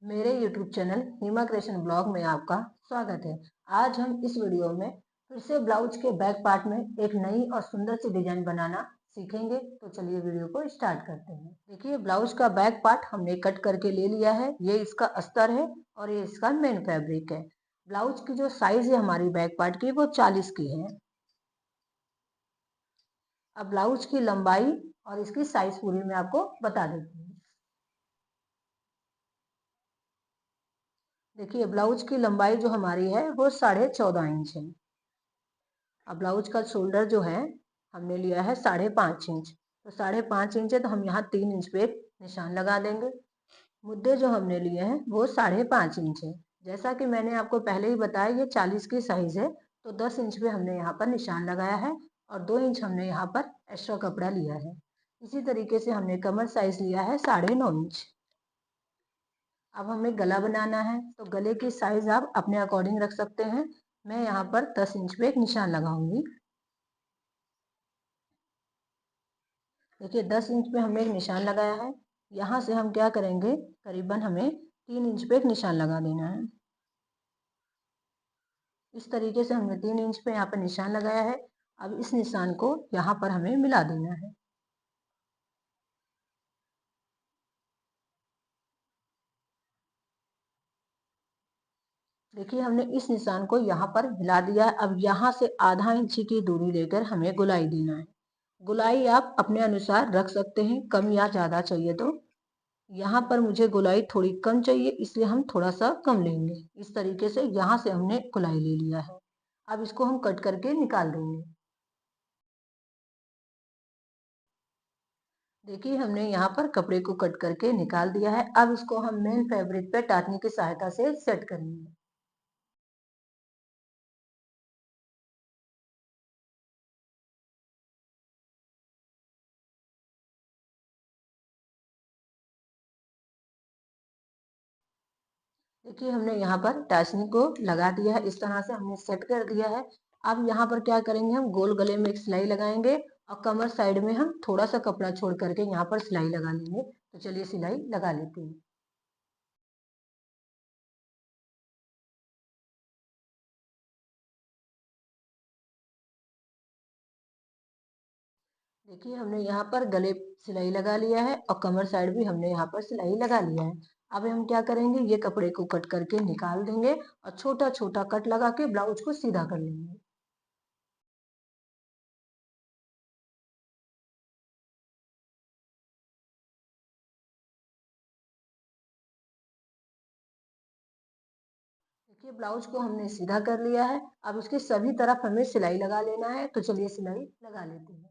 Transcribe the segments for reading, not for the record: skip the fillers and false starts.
मेरे YouTube channel हिमा creation blog में आपका स्वागत है। आज हम इस वीडियो में फिर से ब्लाउज के बैक पार्ट में एक नई और सुंदर सी डिजाइन बनाना सीखेंगे। तो चलिए वीडियो को स्टार्ट करते हैं। देखिए, ब्लाउज का बैक पार्ट हमने कट करके ले लिया है। ये इसका अस्तर है और ये इसका मेन फैब्रिक है। ब्लाउज की जो साइज है हमारी बैक पार्ट की वो 40 की है। अब ब्लाउज की लंबाई और इसकी साइज पूरी मैं आपको बता देती हूँ। देखिए, ब्लाउज की लंबाई जो हमारी है वो 14.5 इंच है। अब ब्लाउज का शोल्डर जो है हमने लिया है 5.5 इंच। तो 5.5 इंच है तो हम यहाँ 3 इंच पे निशान लगा देंगे। मुद्दे जो हमने लिए हैं वो 5.5 इंच है। जैसा कि मैंने आपको पहले ही बताया, ये 40 की साइज है। तो 10 इंच पे हमने यहाँ पर निशान लगाया है और 2 इंच हमने यहाँ पर एक्स्ट्रा कपड़ा लिया है। इसी तरीके से हमने कमर साइज लिया है 9.5 इंच। अब हमें गला बनाना है तो गले की साइज आप अपने अकॉर्डिंग रख सकते हैं। मैं यहाँ पर 10 इंच पे एक निशान लगाऊंगी। देखिए, 10 इंच पे हमने एक निशान लगाया है। यहाँ से हम क्या करेंगे, करीबन हमें 3 इंच पे एक निशान लगा देना है। इस तरीके से हमने 3 इंच पे यहाँ पर निशान लगाया है। अब इस निशान को यहाँ पर हमें मिला देना है। देखिए, हमने इस निशान को यहाँ पर मिला दिया है। अब यहाँ से आधा इंच की दूरी लेकर हमें गोलाई देना है। गोलाई आप अपने अनुसार रख सकते हैं, कम या ज्यादा चाहिए तो। यहाँ पर मुझे गोलाई थोड़ी कम चाहिए, इसलिए हम थोड़ा सा कम लेंगे। इस तरीके से यहाँ से हमने गोलाई ले लिया है। अब इसको हम कट करके निकाल देंगे। देखिए, हमने यहाँ पर कपड़े को कट करके निकाल दिया है। अब इसको हम मेन फैब्रिक पे टाटनी की सहायता से सेट करेंगे। देखिए, हमने यहाँ पर टाचनी को लगा दिया है। इस तरह से हमने सेट कर दिया है। अब यहाँ पर क्या करेंगे, हम गोल गले में एक सिलाई लगाएंगे और कमर साइड में हम थोड़ा सा कपड़ा छोड़ करके यहाँ पर सिलाई लगा लेंगे। तो चलिए सिलाई लगा लेते हैं। देखिए, हमने यहाँ पर गले सिलाई लगा लिया है और कमर साइड भी हमने यहाँ पर सिलाई लगा लिया है। अब हम क्या करेंगे, ये कपड़े को कट करके निकाल देंगे और छोटा छोटा कट लगा के ब्लाउज को सीधा कर लेंगे। देखिए, ब्लाउज को हमने सीधा कर लिया है। अब उसके सभी तरफ हमें सिलाई लगा लेना है। तो चलिए सिलाई लगा लेते हैं।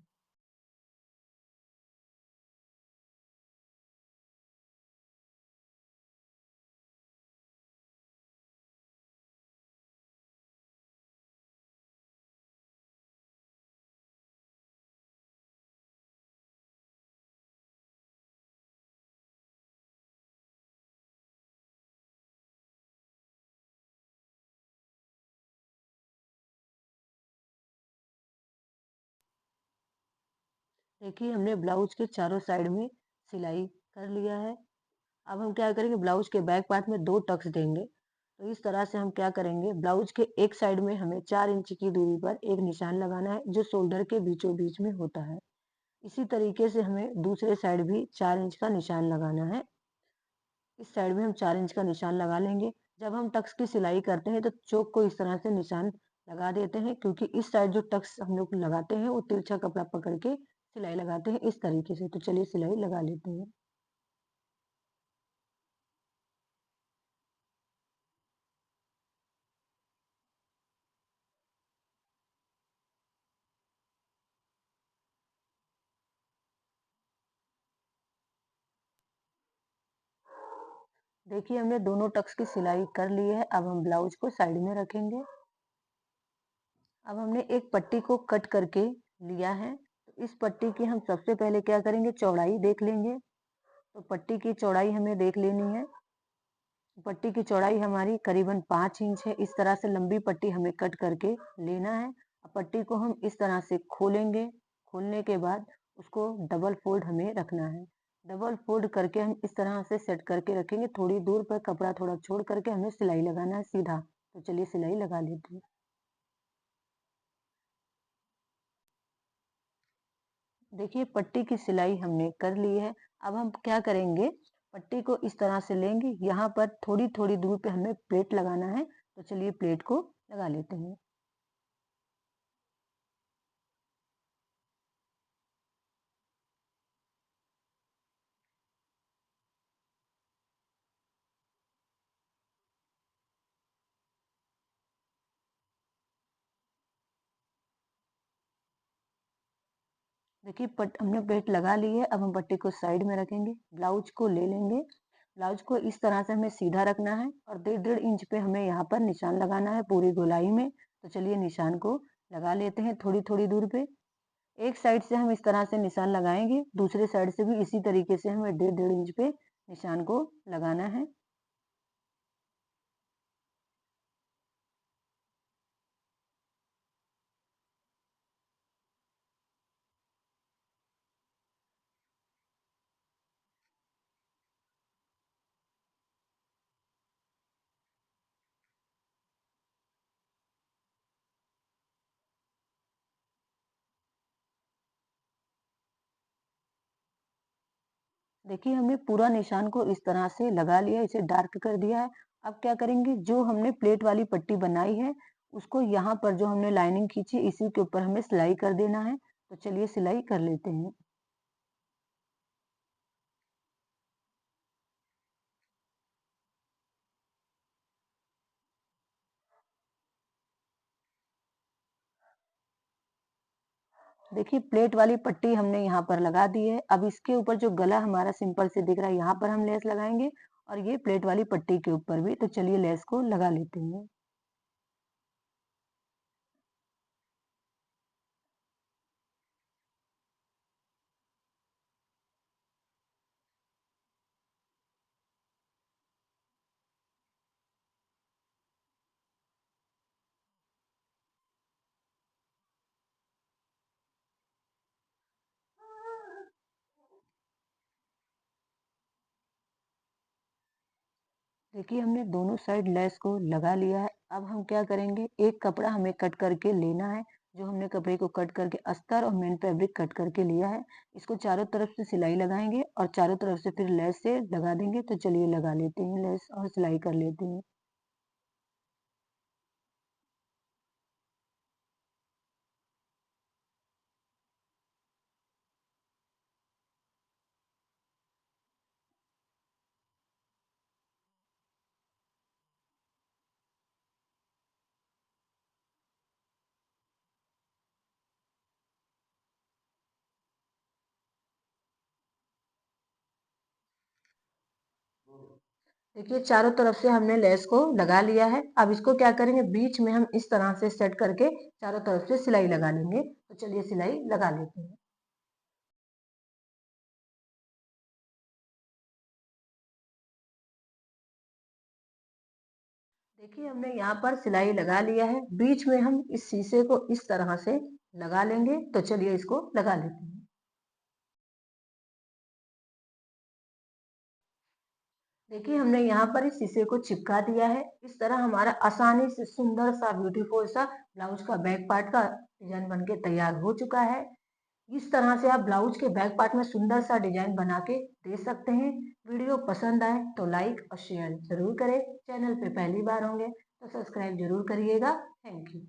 देखिए, हमने ब्लाउज के चारों साइड में सिलाई कर लिया है। अब हम क्या करेंगे, ब्लाउज के बैक पार्ट में 2 टक्स देंगे। तो इस तरह से हम क्या करेंगे, ब्लाउज के एक साइड में हमें 4 इंच की दूरी पर एक निशान लगाना है जो शोल्डर के बीचों बीच में होता है। इसी तरीके से हमें दूसरे साइड भी 4 इंच का निशान लगाना है। इस साइड में हम 4 इंच का निशान लगा लेंगे। जब हम टक्स की सिलाई करते हैं तो चोक को इस तरह से निशान लगा देते हैं, क्योंकि इस साइड जो टक्स हम लोग लगाते हैं वो तिरछा कपड़ा पकड़ के सिलाई लगाते हैं इस तरीके से। तो चलिए सिलाई लगा लेते हैं। देखिए, हमने दोनों टक्स की सिलाई कर ली है। अब हम ब्लाउज को साइड में रखेंगे। अब हमने एक पट्टी को कट करके लिया है। तो इस पट्टी की हम सबसे पहले क्या करेंगे, चौड़ाई देख लेंगे। तो पट्टी की चौड़ाई हमें देख लेनी है। पट्टी की चौड़ाई हमारी करीबन 5 इंच है। इस तरह से लंबी पट्टी हमें कट करके लेना है। पट्टी को हम इस तरह से खोलेंगे। खोलने के बाद उसको डबल फोल्ड हमें रखना है। डबल फोल्ड करके हम इस तरह से सेट करके रखेंगे। थोड़ी दूर पर कपड़ा थोड़ा छोड़ करके हमें सिलाई लगाना है सीधा। तो चलिए सिलाई लगा लेते हैं। देखिए पट्टी की सिलाई हमने कर ली है। अब हम क्या करेंगे, पट्टी को इस तरह से लेंगे, यहाँ पर थोड़ी थोड़ी दूर पे हमें प्लेट लगाना है। तो चलिए प्लेट को लगा लेते हैं। देखिए हमने प्लेट लगा ली है। अब हम पट्टी को साइड में रखेंगे, ब्लाउज को ले लेंगे। ब्लाउज को इस तरह से हमें सीधा रखना है और 1.5 इंच पे हमें यहाँ पर निशान लगाना है पूरी गोलाई में। तो चलिए निशान को लगा लेते हैं थोड़ी थोड़ी दूर पे। एक साइड से हम इस तरह से निशान लगाएंगे, दूसरे साइड से भी इसी तरीके से हमें 1.5 इंच पे निशान को लगाना है। देखिए हमने पूरा निशान को इस तरह से लगा लिया, इसे डार्क कर दिया है। अब क्या करेंगे, जो हमने प्लेट वाली पट्टी बनाई है उसको यहाँ पर जो हमने लाइनिंग खींची इसी के ऊपर हमें सिलाई कर देना है। तो चलिए सिलाई कर लेते हैं। देखिए प्लेट वाली पट्टी हमने यहाँ पर लगा दी है। अब इसके ऊपर जो गला हमारा सिंपल से दिख रहा है यहाँ पर हम लेस लगाएंगे और ये प्लेट वाली पट्टी के ऊपर भी। तो चलिए लेस को लगा लेते हैं। देखिए हमने दोनों साइड लेस को लगा लिया है। अब हम क्या करेंगे, एक कपड़ा हमें कट करके लेना है। जो हमने कपड़े को कट करके अस्तर और मेन फैब्रिक कट करके लिया है, इसको चारों तरफ से सिलाई लगाएंगे और चारों तरफ से फिर लेस से लगा देंगे। तो चलिए लगा लेते हैं लेस और सिलाई कर लेते हैं। देखिए चारों तरफ से हमने लेस को लगा लिया है। अब इसको क्या करेंगे, बीच में हम इस तरह से सेट करके चारों तरफ से सिलाई लगा लेंगे। तो चलिए सिलाई लगा लेते हैं। देखिए हमने यहाँ पर सिलाई लगा लिया है। बीच में हम इस शीशे को इस तरह से लगा लेंगे। तो चलिए इसको लगा लेते हैं। देखिए हमने यहाँ पर इस शीशे को चिपका दिया है। इस तरह हमारा आसानी से सुंदर सा ब्यूटीफुल सा ब्लाउज का बैक पार्ट का डिजाइन बनके तैयार हो चुका है। इस तरह से आप ब्लाउज के बैक पार्ट में सुंदर सा डिजाइन बना के दे सकते हैं। वीडियो पसंद आए तो लाइक और शेयर जरूर करें। चैनल पे पहली बार होंगे तो सब्सक्राइब जरूर करिएगा। Thank you.